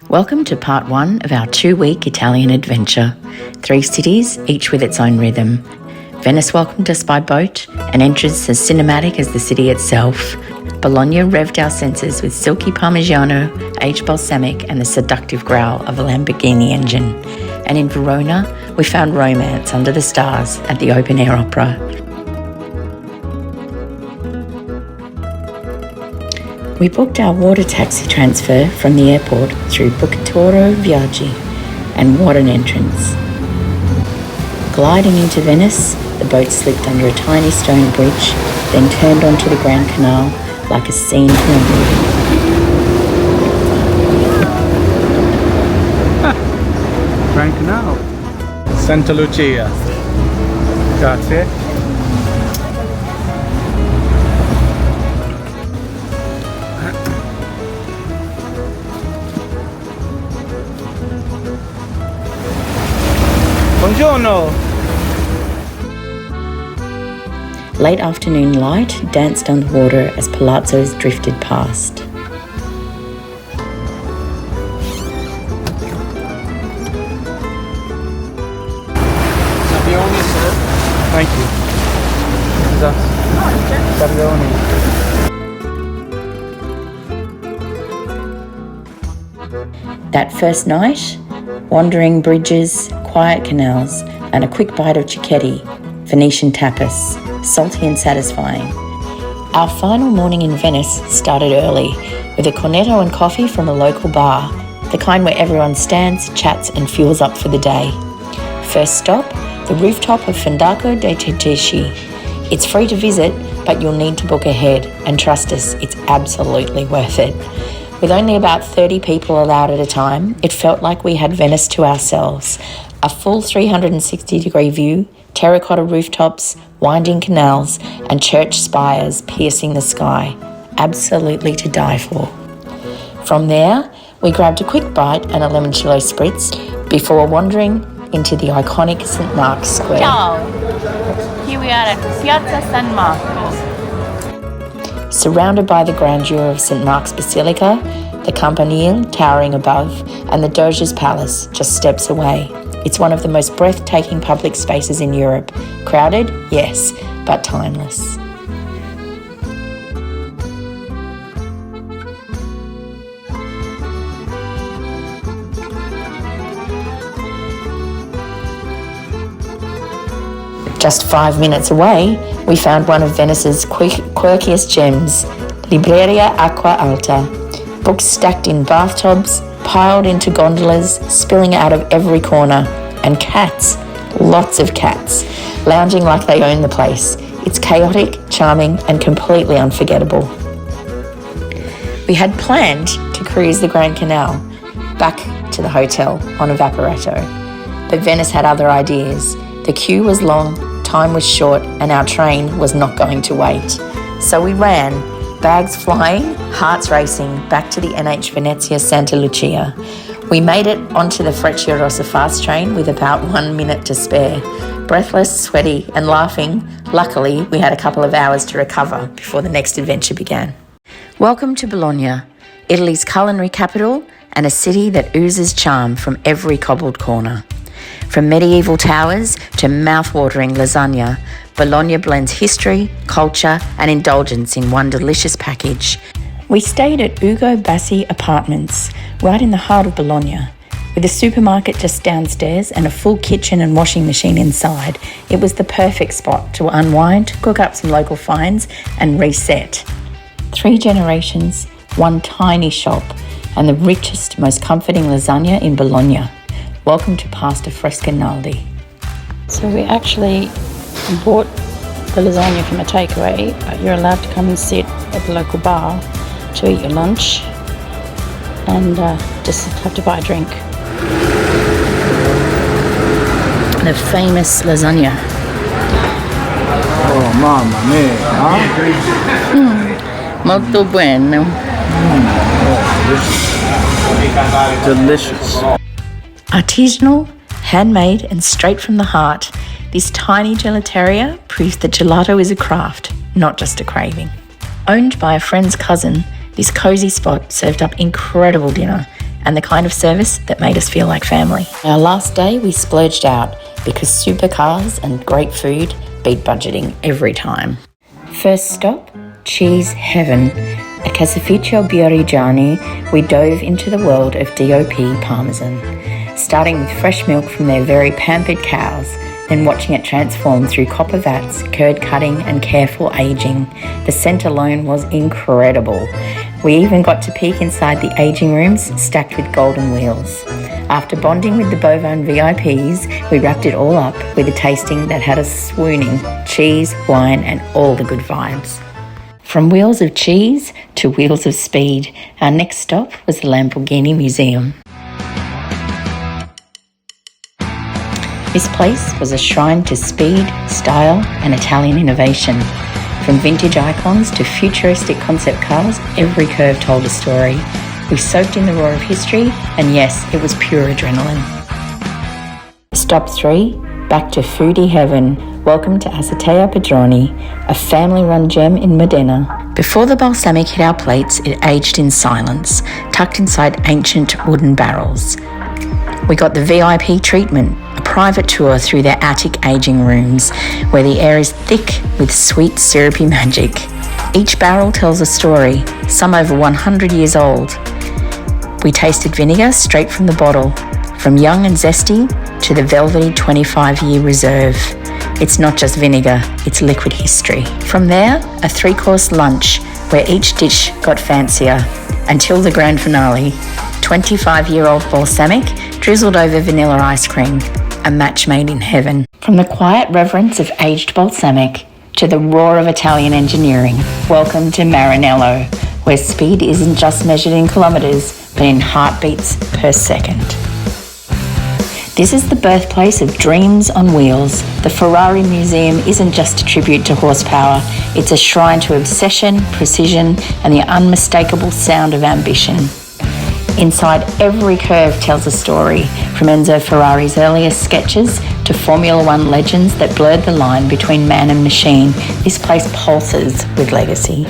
Welcome to part 1 of our 2-week Italian adventure. 3 cities, each with its own rhythm. Venice welcomed us by boat, an entrance as cinematic as the city itself. Bologna revved our senses with silky Parmigiano, aged balsamic and the seductive growl of a Lamborghini engine. And in Verona, we found romance under the stars at the open-air opera. We booked our water taxi transfer from the airport through Bookatoro Viaggi, and what an entrance. Gliding into Venice, the boat slipped under a tiny stone bridge, then turned onto the Grand Canal like a scene from a movie. Grand Canal. Santa Lucia. Grazie. Buongiorno. Late afternoon light danced underwater as palazzos drifted past. Thank you. That first night, wandering bridges, quiet canals, and a quick bite of cicchetti, Venetian tapas, salty and satisfying. Our final morning in Venice started early, with a cornetto and coffee from a local bar, the kind where everyone stands, chats, and fuels up for the day. First stop, the rooftop of Fondaco dei Tedeschi. It's free to visit, but you'll need to book ahead, and trust us, it's absolutely worth it. With only about 30 people allowed at a time, it felt like we had Venice to ourselves. A full 360-degree view, terracotta rooftops, winding canals, and church spires piercing the sky. Absolutely to die for. From there, we grabbed a quick bite and a limoncello spritz before wandering into the iconic St. Mark's Square. Ciao! Here we are at Piazza San Marco. Surrounded by the grandeur of St. Mark's Basilica, the Campanile towering above, and the Doge's Palace just steps away. It's one of the most breathtaking public spaces in Europe. Crowded? Yes, but timeless. Just 5 minutes away, we found one of Venice's quirkiest gems, Libreria Acqua Alta. Books stacked in bathtubs, piled into gondolas, spilling out of every corner. And cats, lots of cats, lounging like they own the place. It's chaotic, charming, and completely unforgettable. We had planned to cruise the Grand Canal back to the hotel on a Vaporetto, but Venice had other ideas. The queue was long, time was short, and our train was not going to wait. So we ran, bags flying, hearts racing, back to the NH Venezia Santa Lucia. We made it onto the Frecciarossa fast train with about 1 minute to spare. Breathless, sweaty, and laughing, luckily we had a couple of hours to recover before the next adventure began. Welcome to Bologna, Italy's culinary capital and a city that oozes charm from every cobbled corner. From medieval towers to mouth-watering lasagna, Bologna blends history, culture, and indulgence in one delicious package. We stayed at Ugo Bassi Apartments, right in the heart of Bologna, with a supermarket just downstairs and a full kitchen and washing machine inside. It was the perfect spot to unwind, cook up some local finds, and reset. 3 generations, one tiny shop, and the richest, most comforting lasagna in Bologna. Welcome to Pasta Frescanaldi. So we actually bought the lasagna from a takeaway, but you're allowed to come and sit at the local bar to eat your lunch and just have to buy a drink. The famous lasagna. Oh, mamma mia! Molto bueno. Delicious. Artisanal, handmade, and straight from the heart, this tiny gelateria proves that gelato is a craft, not just a craving. Owned by a friend's cousin, this cosy spot served up incredible dinner and the kind of service that made us feel like family. Our last day we splurged out because supercars and great food beat budgeting every time. First stop, cheese heaven. At Caseificio Biorigiani, we dove into the world of DOP Parmesan, starting with fresh milk from their very pampered cows, then watching it transform through copper vats, curd cutting and careful aging. The scent alone was incredible. We even got to peek inside the aging rooms stacked with golden wheels. After bonding with the bovine VIPs, we wrapped it all up with a tasting that had us swooning, cheese, wine and all the good vibes. From wheels of cheese to wheels of speed, our next stop was the Lamborghini Museum. This place was a shrine to speed, style and Italian innovation. From vintage icons to futuristic concept cars, every curve told a story. We soaked in the roar of history, and yes, it was pure adrenaline. Stop 3, back to foodie heaven. Welcome to Azotea Padroni, a family-run gem in Modena. Before the balsamic hit our plates, it aged in silence, tucked inside ancient wooden barrels. We got the VIP treatment, a private tour through their attic aging rooms, where the air is thick with sweet syrupy magic. Each barrel tells a story, some over 100 years old. We tasted vinegar straight from the bottle, from young and zesty to the velvety 25-year reserve. It's not just vinegar, it's liquid history. From there, a 3-course lunch where each dish got fancier, until the grand finale, 25-year-old balsamic drizzled over vanilla ice cream, a match made in heaven. From the quiet reverence of aged balsamic to the roar of Italian engineering, welcome to Maranello, where speed isn't just measured in kilometres, but in heartbeats per second. This is the birthplace of dreams on wheels. The Ferrari Museum isn't just a tribute to horsepower, it's a shrine to obsession, precision, and the unmistakable sound of ambition. Inside, every curve tells a story, from Enzo Ferrari's earliest sketches to Formula One legends that blurred the line between man and machine. This place pulses with legacy.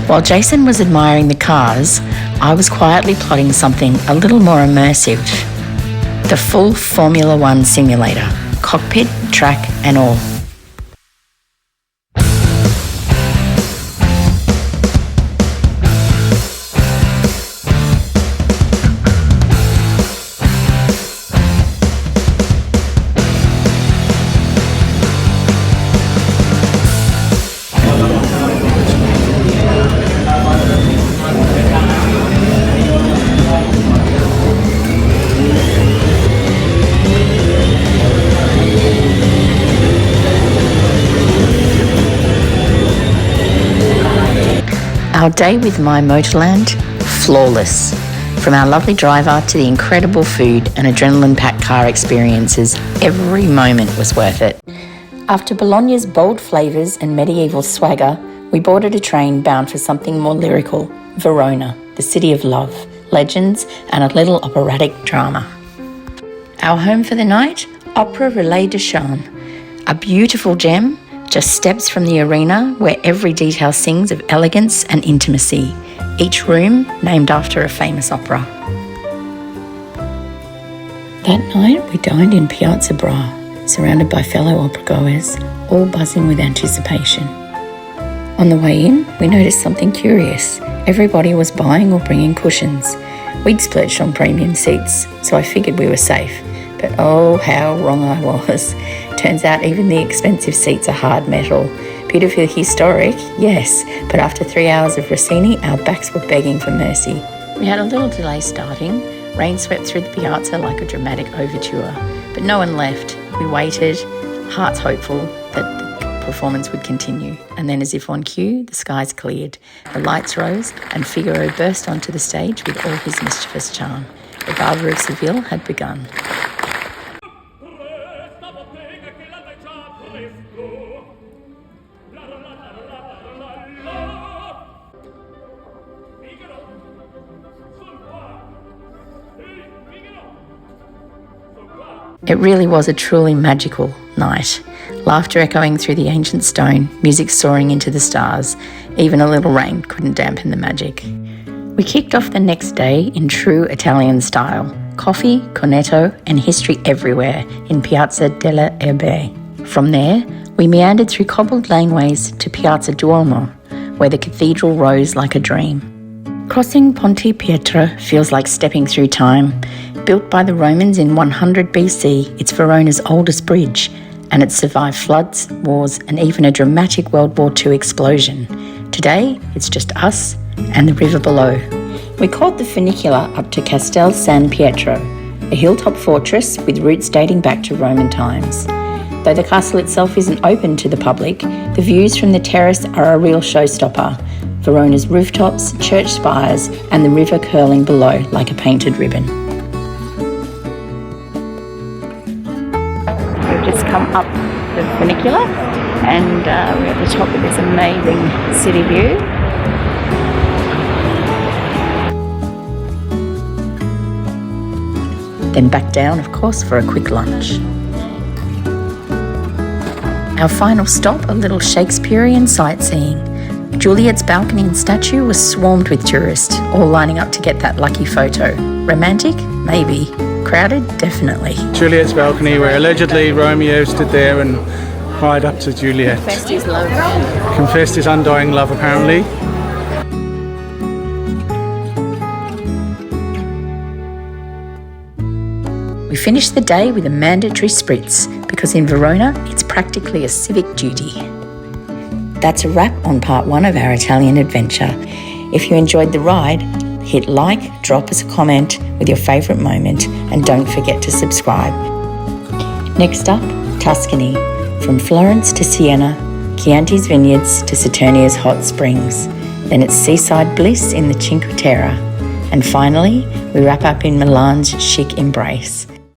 While Jason was admiring the cars, I was quietly plotting something a little more immersive. The full Formula One simulator, cockpit, track and all. Our day with My Motorland, flawless. From our lovely driver to the incredible food and adrenaline-packed car experiences, every moment was worth it. After Bologna's bold flavours and medieval swagger, we boarded a train bound for something more lyrical, Verona, the city of love, legends and a little operatic drama. Our home for the night, Opera Relais de Charme, a beautiful gem just steps from the arena where every detail sings of elegance and intimacy, each room named after a famous opera. That night we dined in Piazza Bra, surrounded by fellow opera goers, all buzzing with anticipation. On the way in, we noticed something curious. Everybody was buying or bringing cushions. We'd splurged on premium seats, so I figured we were safe. But oh, how wrong I was. Turns out even the expensive seats are hard metal. Beautifully historic, yes, but after 3 hours of Rossini, our backs were begging for mercy. We had a little delay starting. Rain swept through the piazza like a dramatic overture, but no one left. We waited, hearts hopeful that the performance would continue. And then, as if on cue, the skies cleared, the lights rose, and Figaro burst onto the stage with all his mischievous charm. The Barber of Seville had begun. It really was a truly magical night. Laughter echoing through the ancient stone, music soaring into the stars. Even a little rain couldn't dampen the magic. We kicked off the next day in true Italian style. Coffee, cornetto and history everywhere in Piazza delle Erbe. From there, we meandered through cobbled laneways to Piazza Duomo, where the cathedral rose like a dream. Crossing Ponte Pietra feels like stepping through time. Built by the Romans in 100 BC, it's Verona's oldest bridge, and it survived floods, wars and even a dramatic World War II explosion. Today, it's just us and the river below. We caught the funicular up to Castel San Pietro, a hilltop fortress with roots dating back to Roman times. Though the castle itself isn't open to the public, the views from the terrace are a real showstopper. Verona's rooftops, church spires and the river curling below like a painted ribbon. We've just come up the funicular and we're at the top of this amazing city view. Then back down, of course, for a quick lunch. Our final stop, a little Shakespearean sightseeing. Juliet's balcony and statue was swarmed with tourists, all lining up to get that lucky photo. Romantic? Maybe. Crowded? Definitely. Juliet's balcony, where allegedly Romeo stood there and cried up to Juliet. Confessed his love. Confessed his undying love, apparently. We finished the day with a mandatory spritz because in Verona it's practically a civic duty. That's a wrap on part 1 of our Italian adventure. If you enjoyed the ride, hit like, drop us a comment with your favourite moment and don't forget to subscribe. Next up, Tuscany. From Florence to Siena, Chianti's vineyards to Saturnia's hot springs. Then it's seaside bliss in the Cinque Terre. And finally, we wrap up in Milan's chic embrace.